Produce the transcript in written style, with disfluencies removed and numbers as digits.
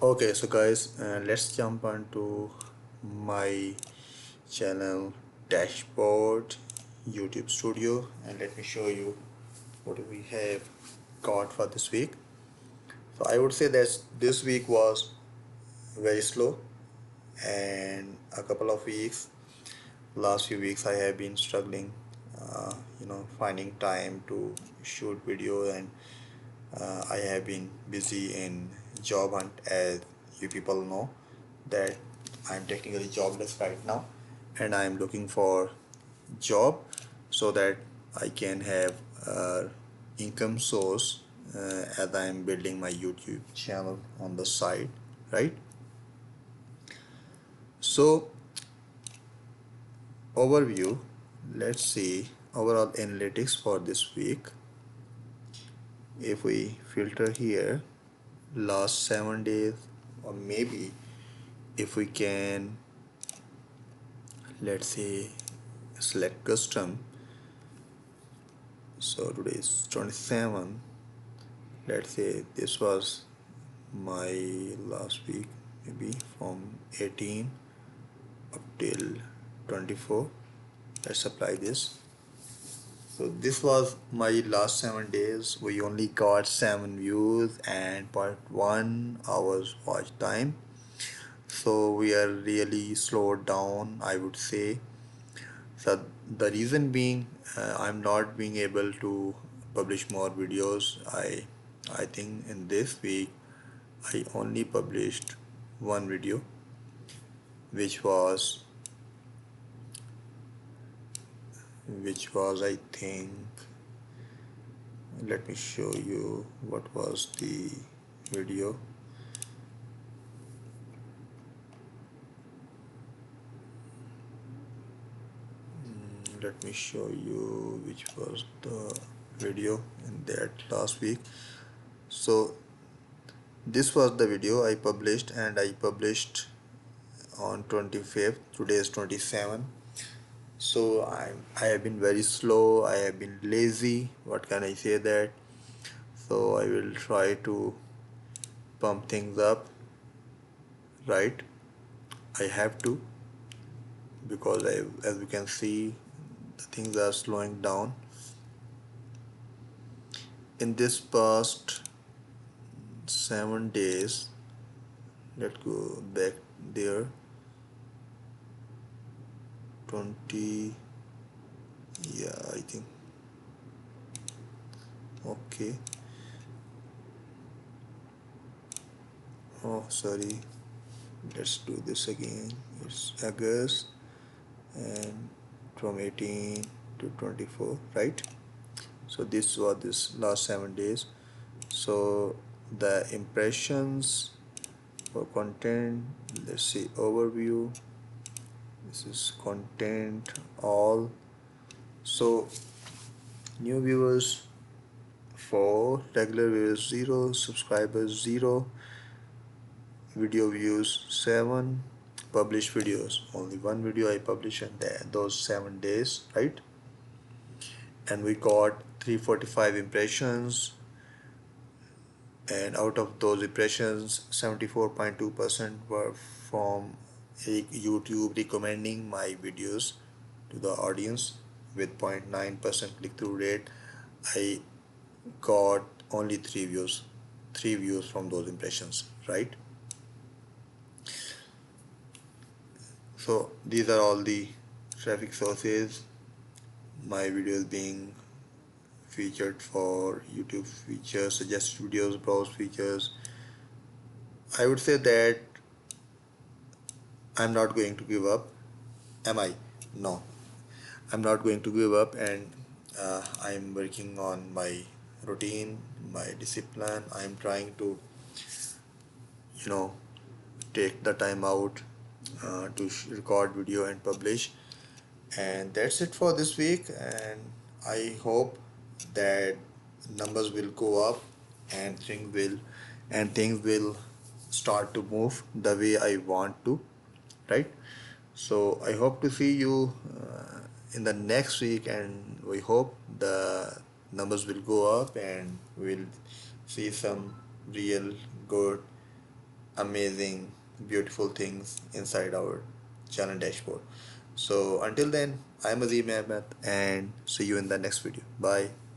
Okay, so guys, let's jump onto my channel dashboard YouTube studio and let me show you what we have got for this week. So I would say that this week was very slow, and a couple of weeks, last few weeks I have been struggling, finding time to shoot video, and I have been busy in job hunt. As you people know that I'm technically jobless right now, and I'm looking for job so that I can have income source as I'm building my YouTube channel on the side, right? So overview, let's see overall analytics for this week. If we filter here last 7 days, or maybe if we can, let's say, select custom. So today is 27. Let's say this was my last week, maybe from 18 up till 24. Let's apply this. So this was my last 7 days. We only got 7 views and 0.1 hours watch time. So we are really slowed down, I would say. So the reason being, I'm not being able to publish more videos. I think in this week I only published one video, which was I think, let me show you what was the video. Let me show you which was the video in that last week. So this was the video I published, and I published on 25th. Today is 27. So I have been very slow, I have been lazy, what can I say that. So I will try to pump things up, right? I have to, because as we can see, the things are slowing down. In this past 7 days, let's go back there. 20, yeah, I think, okay. Oh, sorry, let's do this again. It's August, and from 18 to 24, right? So this was this last 7 days. So the impressions for content, let's see, overview, this is content, all. So new viewers 4, regular viewers 0, subscribers 0, video views 7, published videos only one video I published in those 7 days, right? And we got 345 impressions, and out of those impressions 74.2% were from YouTube recommending my videos to the audience. With 0.9% click-through rate, I got only 3 views from those impressions, right? So these are all the traffic sources. My videos being featured for YouTube features, suggested videos, browse features. I would say that I'm not going to give up. Am I? No, I'm not going to give up, and I'm working on my routine, my discipline. I'm trying to, you know, take the time out to record video and publish. And that's it for this week, and I hope that numbers will go up, and things will start to move the way I want to, right? So I hope to see you in the next week, and we hope the numbers will go up and we'll see some real good amazing, beautiful things inside our channel dashboard. So until then, I'm Azeem Ahmad and see you in the next video. Bye.